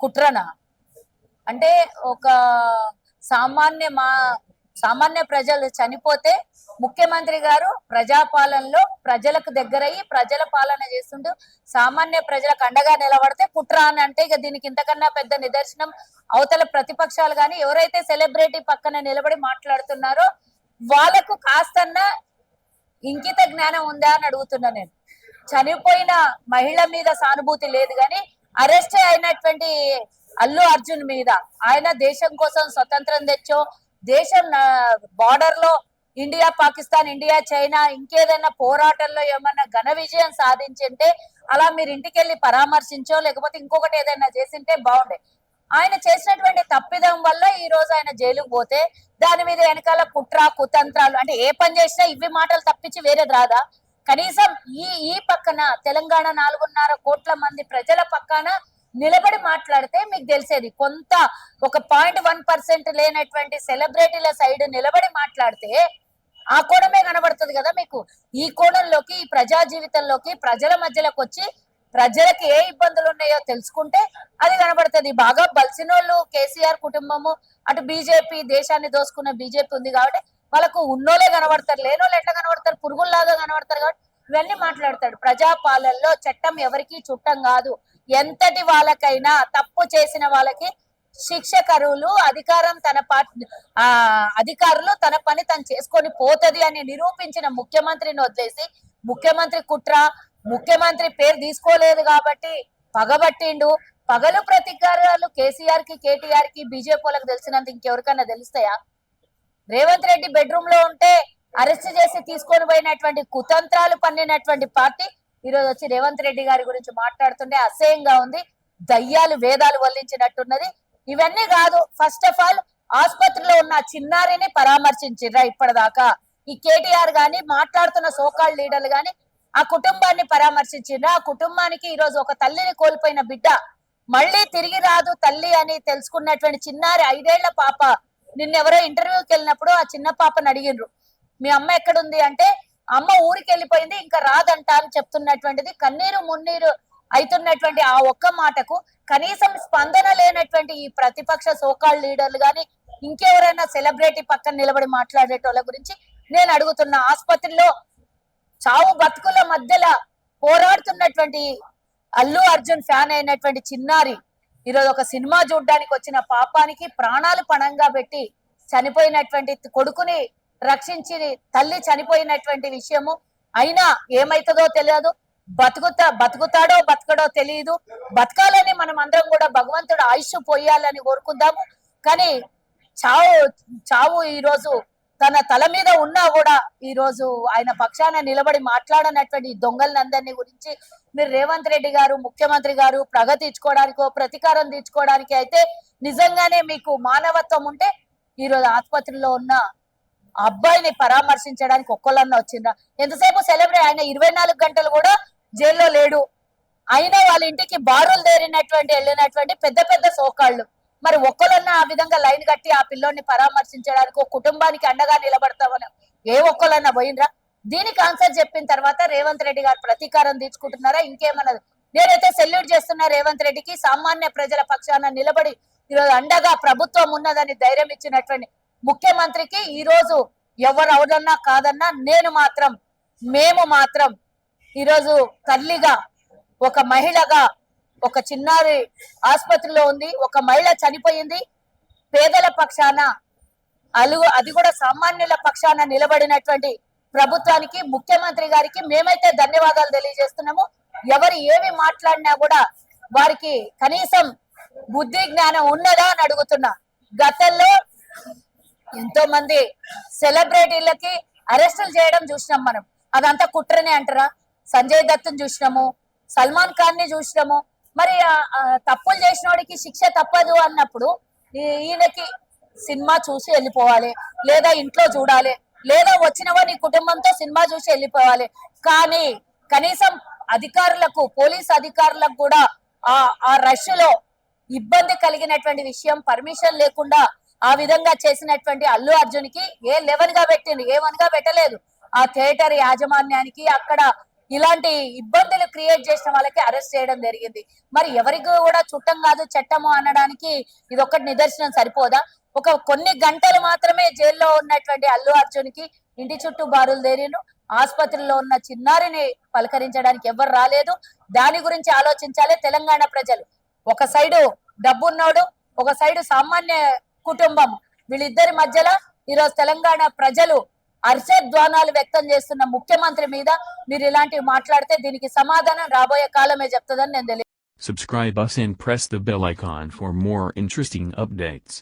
కుట్రనా? అంటే ఒక సామాన్య సామాన్య ప్రజలు చనిపోతే ముఖ్యమంత్రి గారు ప్రజాపాలనలో ప్రజలకు దగ్గరయ్యి ప్రజల పాలన చేస్తుంటూ సామాన్య ప్రజలకు అండగా నిలబడితే కుట్ర అని అంటే ఇక దీనికి ఇంతకన్నా పెద్ద నిదర్శనం అవతల ప్రతిపక్షాలు కానీ ఎవరైతే సెలబ్రిటీ పక్కన నిలబడి మాట్లాడుతున్నారో వాళ్ళకు కాస్తన్నా ఇంకిత జ్ఞానం ఉందా అని అడుగుతున్నా నేను. చనిపోయిన మహిళ మీద సానుభూతి లేదు కానీ అరెస్ట్ అయినటువంటి అల్లు అర్జున్ మీద ఆయన దేశం కోసం స్వతంత్రం తెచ్చో దేశం బార్డర్ లో ఇండియా పాకిస్తాన్ ఇండియా చైనా ఇంకేదైనా పోరాటంలో ఏమన్నా ఘన విజయం సాధించింటే అలా మీరు ఇంటికి వెళ్ళి పరామర్శించో లేకపోతే ఇంకొకటి ఏదైనా చేసింటే బాగుండే. ఆయన చేసినటువంటి తప్పిదం వల్ల ఈ రోజు ఆయన జైలుకు పోతే దాని మీద వెనకాల కుట్ర కుతంత్రాలు అంటే ఏ పని చేసినా ఇవి మాటలు తప్పించి వేరేది రాదా? కనీసం ఈ పక్కన తెలంగాణ 4.5 కోట్ల మంది ప్రజల పక్కన నిలబడి మాట్లాడితే మీకు తెలిసేది. కొంత ఒక 0.1% లేనటువంటి సెలబ్రిటీల సైడ్ నిలబడి మాట్లాడితే ఆ కోణమే కనబడుతుంది కదా మీకు. ఈ కోణంలోకి ఈ ప్రజా జీవితంలోకి ప్రజల మధ్యలోకి వచ్చి ప్రజలకు ఏ ఇబ్బందులు ఉన్నాయో తెలుసుకుంటే అది కనబడుతుంది. బాగా బలిసినోళ్ళు కేసీఆర్ కుటుంబము, అటు బీజేపీ, దేశాన్ని దోసుకున్న బీజేపీ ఉంది కాబట్టి వాళ్ళకు ఉన్నోళ్ళే కనబడతారు, లేనోళ్ళు ఎట్లా కనబడతారు? పురుగుల్లాగా కనబడతారు కాబట్టి ఇవన్నీ మాట్లాడతాడు. ప్రజాపాలనలో చట్టం ఎవరికి చుట్టం కాదు. ఎంతటి వాళ్ళకైనా తప్పు చేసిన వాళ్ళకి శిక్షకరులు అధికారం అధికారులు తన పని తను చేసుకొని పోతది అని నిరూపించిన ముఖ్యమంత్రిని వదిలేసి ముఖ్యమంత్రి కుట్ర, ముఖ్యమంత్రి పేరు తీసుకోలేదు కాబట్టి పగబట్టిండు. పగలు ప్రతీకారాలు కేసీఆర్ కి, కేటీఆర్ కి, బీజేపీ వాళ్ళకి తెలిసినంత ఇంకెవరికన్నా తెలుస్తాయా? రేవంత్ రెడ్డి బెడ్రూమ్ లో ఉంటే అరెస్ట్ చేసి తీసుకొని పోయినటువంటి కుతంత్రాలు పన్నినటువంటి పార్టీ ఈరోజు వచ్చి రేవంత్ రెడ్డి గారి గురించి మాట్లాడుతుంటే అసహ్యంగా ఉంది. దయ్యాలు వేదాలు వల్లించినట్టున్నది. ఇవన్నీ కాదు, ఫస్ట్ ఆఫ్ ఆల్ ఆసుపత్రిలో ఉన్న చిన్నారిని పరామర్శించిర్రా ఇప్పటిదాకా? ఈ కేటీఆర్ గాని మాట్లాడుతున్న సోకాల్ లీడర్లు గాని ఆ కుటుంబాన్ని పరామర్శించిర్రా? ఆ కుటుంబానికి ఈరోజు ఒక తల్లిని కోల్పోయిన బిడ్డ మళ్ళీ తిరిగి రాదు తల్లి అని తెలుసుకున్నటువంటి చిన్నారి 5 ఏళ్ల పాప నిన్నెవరో ఇంటర్వ్యూకి వెళ్ళినప్పుడు ఆ చిన్న పాపను అడిగిండ్రు, మీ అమ్మ ఎక్కడుంది అంటే అమ్మ ఊరికి వెళ్ళిపోయింది ఇంకా రాదంట అని చెప్తున్నటువంటిది. కన్నీరు మున్నీరు అవుతున్నటువంటి ఆ ఒక్క మాటకు కనీసం స్పందన లేనటువంటి ఈ ప్రతిపక్ష సోకాల్ లీడర్లు గాని ఇంకెవరైనా సెలబ్రిటీ పక్కన నిలబడి మాట్లాడేటోళ్ళ గురించి నేను అడుగుతున్నా. ఆసుపత్రిలో చావు బతుకుల మధ్యలో పోరాడుతున్నటువంటి అల్లు అర్జున్ ఫ్యాన్ అయినటువంటి చిన్నారి ఈరోజు ఒక సినిమా చూడడానికి వచ్చిన పాపానికి ప్రాణాలు పణంగా పెట్టి చనిపోయినటువంటి కొడుకుని రక్షించి తల్లి చనిపోయినటువంటి విషయము అయినా ఏమైతుందో తెలియదు. బతుకుతాడో బతకడో తెలియదు. బతకాలని మనం అందరం కూడా భగవంతుడు ఆయుష్ పోయాలని కోరుకుందాము. కానీ చావు ఈరోజు తన తల మీద ఉన్నా కూడా ఈ రోజు ఆయన పక్షాన నిలబడి మాట్లాడనటువంటి దొంగలందరినీ గురించి మీరు రేవంత్ రెడ్డి గారు, ముఖ్యమంత్రి గారు ప్రగతించుకోవడానికో ప్రతీకారం తీర్చుకోవడానికి అయితే నిజంగానే మీకు మానవత్వం ఉంటే ఈరోజు ఆసుపత్రిలో ఉన్న అబ్బాయిని పరామర్శించడానికి ఒక్కళ్ళన్నా వచ్చిందా? ఎంతసేపు సెలబ్రిటీ ఆయన 24 గంటలు కూడా జైల్లో లేడు. అయినా వాళ్ళ ఇంటికి బారులు దేరినటువంటి వెళ్ళినటువంటి పెద్ద పెద్ద సోకాళ్ళు మరి ఒక్కళ్ళన్నా ఆ విధంగా లైన్ కట్టి ఆ పిల్లోని పరామర్శించడానికి ఒక కుటుంబానికి అండగా నిలబడతామని ఏ ఒక్కళ్ళన్నా పోయినరా? దీనికి ఆన్సర్ చెప్పిన తర్వాత రేవంత్ రెడ్డి గారు ప్రతీకారం తీర్చుకుంటున్నారా ఇంకేమన్నది? నేనైతే సెల్యూట్ చేస్తున్నా రేవంత్ రెడ్డికి. సామాన్య ప్రజల పక్షాన నిలబడి ఈరోజు అండగా ప్రభుత్వం ఉన్నదని ధైర్యం ఇచ్చినటువంటి ముఖ్యమంత్రికి ఈ రోజు ఎవరు అవుదన్నా కాదన్నా మేము మాత్రం ఈరోజు తల్లిగా, ఒక మహిళగా, ఒక చిన్నారి ఆసుపత్రిలో ఉంది, ఒక మహిళ చనిపోయింది, పేదల పక్షాన అది కూడా సామాన్యుల పక్షాన నిలబడినటువంటి ప్రభుత్వానికి, ముఖ్యమంత్రి గారికి మేమైతే ధన్యవాదాలు తెలియజేస్తున్నాము. ఎవరు ఏమి మాట్లాడినా కూడా వారికి కనీసం బుద్ధి జ్ఞానం ఉన్నదా అని అడుగుతున్నా. గతంలో ఎంతో మంది సెలబ్రిటీలకి అరెస్టులు చేయడం చూసినాం మనం. అదంతా కుట్రనే అంటారా? సంజయ్ దత్తుని చూసినాము, సల్మాన్ ఖాన్ ని చూసినాము. మరి తప్పులు చేసిన వాడికి శిక్ష తప్పదు అన్నప్పుడు ఈయనకి సినిమా చూసి వెళ్ళిపోవాలి, లేదా ఇంట్లో చూడాలి, లేదా వచ్చిన వాడి కుటుంబంతో సినిమా చూసి వెళ్ళిపోవాలి. కానీ కనీసం అధికారులకు, పోలీస్ అధికారులకు కూడా ఆ రష్ లో ఇబ్బంది కలిగినటువంటి విషయం పర్మిషన్ లేకుండా ఆ విధంగా చేసినటువంటి అల్లు అర్జున్ కి ఏ 11 గా పెట్టింది, ఏ 1 గా పెట్టలేదు. ఆ థియేటర్ యాజమాన్యానికి, అక్కడ ఇలాంటి ఇబ్బందులు క్రియేట్ చేసిన వాళ్ళకి అరెస్ట్ చేయడం జరిగింది. మరి ఎవరికి కూడా చుట్టం కాదు చట్టము అనడానికి ఇది ఒక్కటి నిదర్శనం సరిపోదా? కొన్ని గంటలు మాత్రమే జైల్లో ఉన్నటువంటి అల్లు అర్జున్ కి ఇంటి చుట్టూ బారులు దేరిను, ఆసుపత్రిలో ఉన్న చిన్నారిని పలకరించడానికి ఎవరు రాలేదు. దాని గురించి ఆలోచించాలి తెలంగాణ ప్రజలు. ఒక సైడు డబ్బున్నోడు, ఒక సైడు సామాన్య కుటుంబం, వీళ్ళిద్దరి మధ్యలో ఈరోజు తెలంగాణ ప్రజలు హర్షధ్వానాలు వ్యక్తం చేస్తున్న ముఖ్యమంత్రి మీద మీరు ఇలాంటివి మాట్లాడితే దీనికి సమాధానం రాబోయే కాలమే చెప్తుందని నేను తెలియదు. Subscribe us and press the bell icon for more interesting updates.